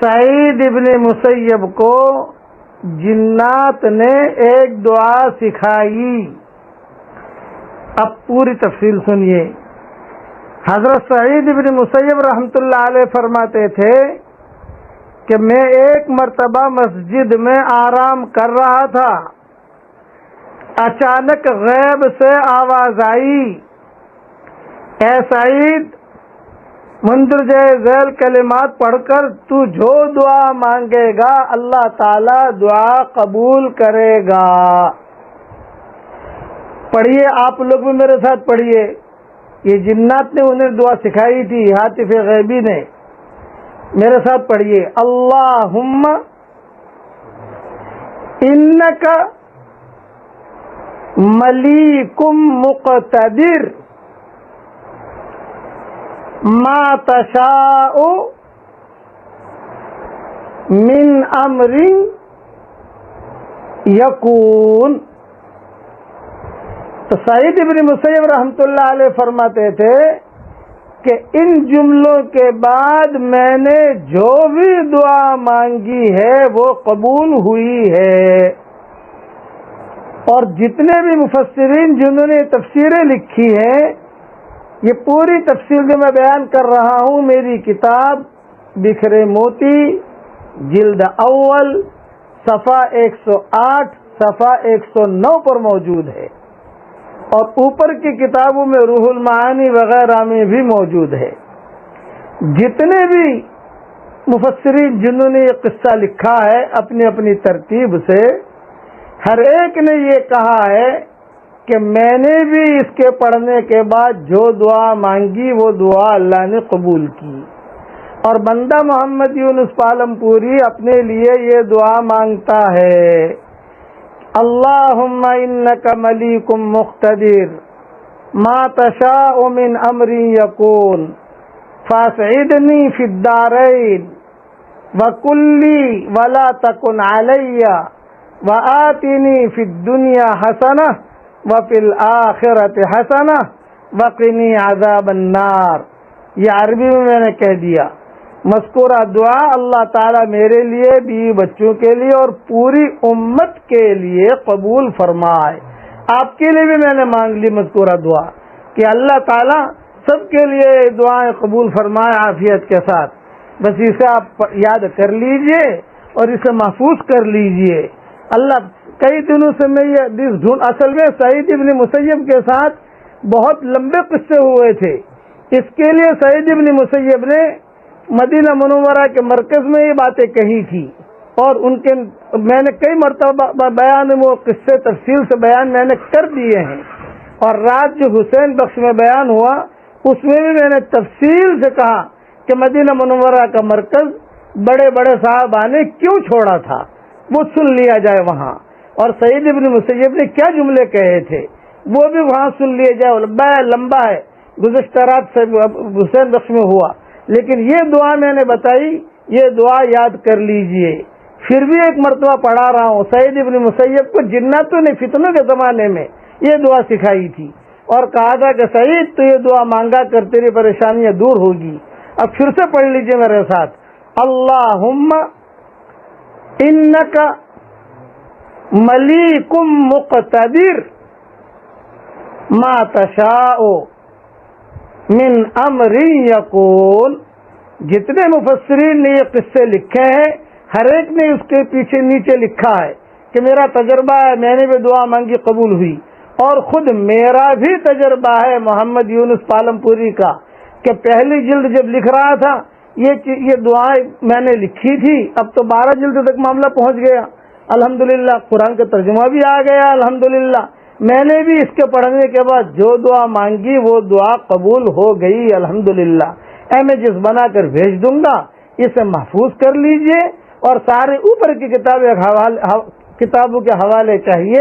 سعید ابن مسیب کو جنات نے ایک دعا سکھائی. اب پوری تفصیل سنیے. حضرت سعید ابن مسیب رحمۃ اللہ علیہ فرماتے تھے کہ میں ایک مرتبہ مسجد میں آرام کر رہا تھا، اچانک غیب سے آواز آئی، اے سعید، مندرجہ ذیل کلمات پڑھ کر تو جو دعا مانگے گا اللہ تعالی دعا قبول کرے گا. پڑھیے، آپ لوگ بھی میرے ساتھ پڑھیے. یہ جنات نے انہیں دعا سکھائی تھی، ہاتف غیبی نے. میرے ساتھ پڑھیے، اللہم انک ملیک مقتدر ما تشاء من امر یکون. تو سعید ابن مسیب رحمۃ اللہ علیہ فرماتے تھے کہ ان جملوں کے بعد میں نے جو بھی دعا مانگی ہے وہ قبول ہوئی ہے. اور جتنے بھی مفسرین جنہوں نے تفسیریں لکھی ہیں، یہ پوری تفصیل جو میں بیان کر رہا ہوں میری کتاب بکھرے موتی جلد اول صفحہ 108 صفحہ 109 پر موجود ہے، اور اوپر کی کتابوں میں روح المعانی وغیرہ میں بھی موجود ہے. جتنے بھی مفسرین جنہوں نے یہ قصہ لکھا ہے اپنی اپنی ترتیب سے، ہر ایک نے یہ کہا ہے کہ میں نے بھی اس کے پڑھنے کے بعد جو دعا مانگی وہ دعا اللہ نے قبول کی. اور بندہ محمد یونس پالم پوری اپنے لیے یہ دعا مانگتا ہے، اللہم انک ملیک مقتدر ما تشاء من امر یکون فاسعدنی فی الدارین وکلی ولا تکن علی وآتنی فی الدنیا حسنہ وفی الآخرۃ حسنہ وقنی عذاب النار. یہ عربی میں نے کہہ دیا. مذکورہ دعا اللہ تعالیٰ میرے لیے، بیوی بچوں کے لیے اور پوری امت کے لیے قبول فرمائے. آپ کے لیے بھی میں نے مانگ لی مذکورہ دعا کہ اللہ تعالیٰ سب کے لیے دعائیں قبول فرمائے عافیت کے ساتھ. بس اسے آپ یاد کر لیجئے اور اسے محفوظ کر لیجئے. اللہ کئی دنوں سے میں یہ حدیث ڈھونڈ، اصل میں سعید ابن مسیب کے ساتھ بہت لمبے قصے ہوئے تھے. اس کے لیے سعید ابن مسیب نے مدینہ منورہ کے مرکز میں یہ باتیں کہی تھی، اور ان کے میں نے کئی مرتبہ بیان وہ قصے تفصیل سے بیان میں نے کر دیے ہیں. اور رات جو حسین بخش میں بیان ہوا اس میں بھی میں نے تفصیل سے کہا کہ مدینہ منورہ کا مرکز بڑے بڑے صحابہ نے کیوں چھوڑا تھا، وہ سن لیا جائے وہاں. اور سعید ابن مسیب نے کیا جملے کہے تھے وہ بھی وہاں سن لیے جائے. لمبا ہے، گزشتہ رات سے حسین بخش میں ہوا، لیکن یہ دعا میں نے بتائی، یہ دعا یاد کر لیجئے. پھر بھی ایک مرتبہ پڑھا رہا ہوں. سعید ابن مسیب کو جناتوں نے فتنوں کے زمانے میں یہ دعا سکھائی تھی اور کہا تھا کہ سعید تو یہ دعا مانگا کر تیری پریشانیاں دور ہوگی. اب پھر سے پڑھ لیجئے میرے ساتھ، اللہم انک ملیک مقتدر ما تشاء من امر یکون. جتنے مفسرین نے یہ قصے لکھے ہیں ہر ایک نے اس کے پیچھے نیچے لکھا ہے کہ میرا تجربہ ہے، میں نے بھی دعا مانگی قبول ہوئی. اور خود میرا بھی تجربہ ہے محمد یونس پالم پوری کا کہ پہلی جلد جب لکھ رہا تھا یہ دعائیں میں نے لکھی تھی. اب تو 12 جلد تک معاملہ پہنچ گیا الحمدللہ، قرآن کا ترجمہ بھی آ گیا الحمدللہ. میں نے بھی اس کے پڑھنے کے بعد جو دعا مانگی وہ دعا قبول ہو گئی الحمدللہ. امیجز بنا کر بھیج دوں گا، اسے محفوظ کر لیجئے. اور سارے اوپر کی کتابوں کے حوالے چاہیے،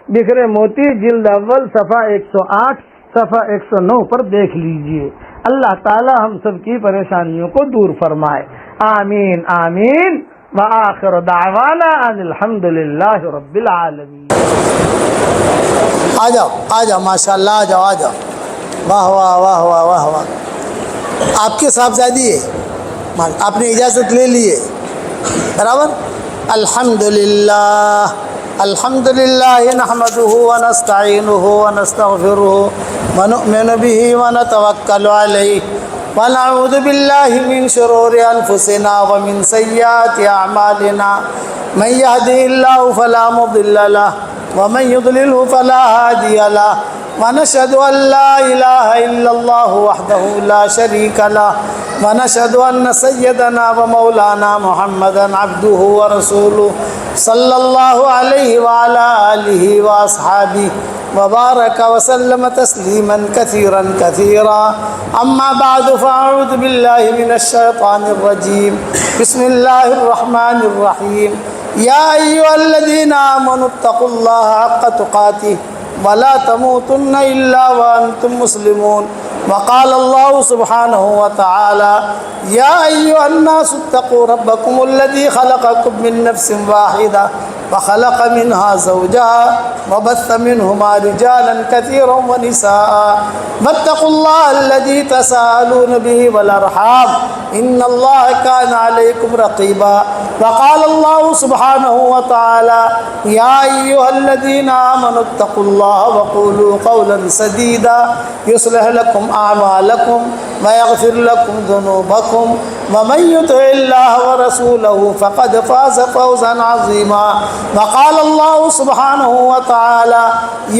بکھرے موتی جلد اول صفحہ 108 صفحہ 109 پر دیکھ لیجئے. اللہ تعالی ہم سب کی پریشانیوں کو دور فرمائے. آمین آمین. وآخر دعوانا ان الحمدللہ رب العالمین. آ جاؤ ماشاءاللہ، آ جاؤ. واہ واہ واہ واہ واہ واہ. آپ کے صاحبزادی ہے، آپ نے اجازت لے لی ہے. برابر. الحمد للہ نحمده ونستعینه ونستغفره ونؤمن به ونتوکل علیہ ونعوذ باللہ من شرور انفسنا ومن سیئات اعمالنا من يهده الله فلا مضل له ومن يضلله فلا هادي له ونشهد أن لا إله إلا الله وحده لا شريك له ونشهد أن سيدنا ومولانا محمدا عبده ورسوله صلى الله عليه وعلى آله وأصحابه وبارك وسلم تسليما كثيرا كثيرا. أما بعد فأعوذ بالله من الشيطان الرجيم. بسم الله الرحمن الرحيم. يا أيها الذين آمنوا اتقوا الله حق تقاته ولا تموتن إلا وأنتم مسلمون. وقال الله سبحانه وتعالى يا أيها الناس اتقوا ربكم الذي خلقكم من نفس واحدة وخلق منها زوجها وبث منهما رجالا كثيرا ونساء واتقوا الله الذي تساءلون به والأرحام إن الله كان عليكم رقيبا. وقال الله سبحانه وتعالى يا أيها الذين آمنوا اتقوا الله وقولوا قولا سديدا يصلح لكم أعمالكم ويغفر لكم ذنوبكم ومن يطع الله ورسوله فقد فاز فوزا عظيما. وقال الله سبحانه وتعالى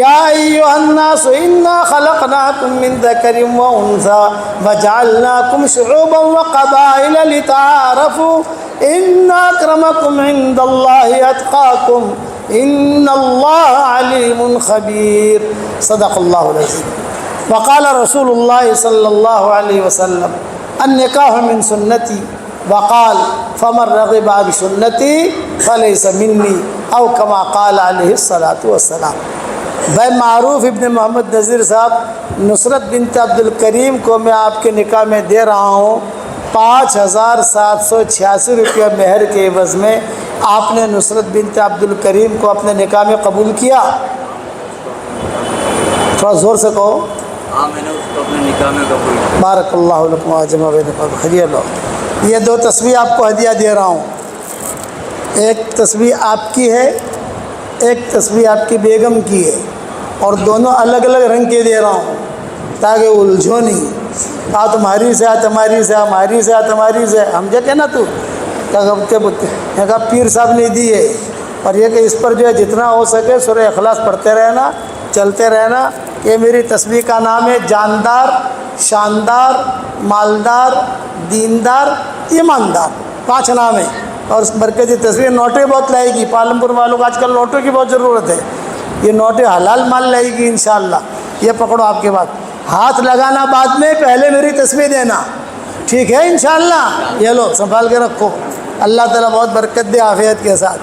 يا أيها الناس إنا خلقناكم من ذكر وأنثى وجعلناكم شعوبا وقبائل لتعارفوا إن أكرمكم عند الله أتقاكم إن الله عليم خبير. صدق الله العظيم. وقال رسول الله صلى الله عليه وسلم النکاح من سنتی وقال فمن رغب عن سنتی فلیس منی او کما قال علیہ الصلاۃ والسلام. بھائی معروف ابن محمد نذیر صاحب نصرت بنت عبد الکریم کو میں آپ کے نکاح میں دے رہا ہوں 5,786 روپیہ مہر کے عوض میں. آپ نے نصرت بنت عبد الکریم کو اپنے نکاح میں قبول کیا؟ تھوڑا زور سے کہو. ہاں میں نے اس کو اپنے نکاح میں قبول کیا. بارک اللہ لکم وجمع بینکم. ہدیہ لو. یہ 2 تسبیح آپ کو ہدیہ دے رہا ہوں. ایک تسبیح آپ کی ہے، ایک تسبیح آپ کی بیگم کی ہے، اور دونوں الگ الگ رنگ کے دے رہا ہوں تاکہ الجھو نہیں. کہا تمہاری سے تمہاری سے ہماری سے تمہاری سے ہم جو کہ نا تو کہا پیر صاحب نے دی ہے. اور یہ کہ اس پر جو ہے جتنا ہو سکے سورہ اخلاص پڑھتے رہنا، چلتے رہنا. یہ میری تسبیح کا نام ہے جاندار، شاندار، مالدار، دیندار، ایماندار. 5 نام ہیں. اور اس برکتی تسبیح نوٹیں بہت لائے گی. پالمپور والوں کو آج کل نوٹوں کی بہت ضرورت ہے. یہ نوٹیں حلال مال لائے گی انشاءاللہ. یہ پکڑو آپ کے بعد. ہاتھ لگانا بعد میں، پہلے میری تسبیح دینا، ٹھیک ہے انشاءاللہ. یہ لو سنبھال کے رکھو. اللہ تعالیٰ بہت برکت دے عافیت کے ساتھ.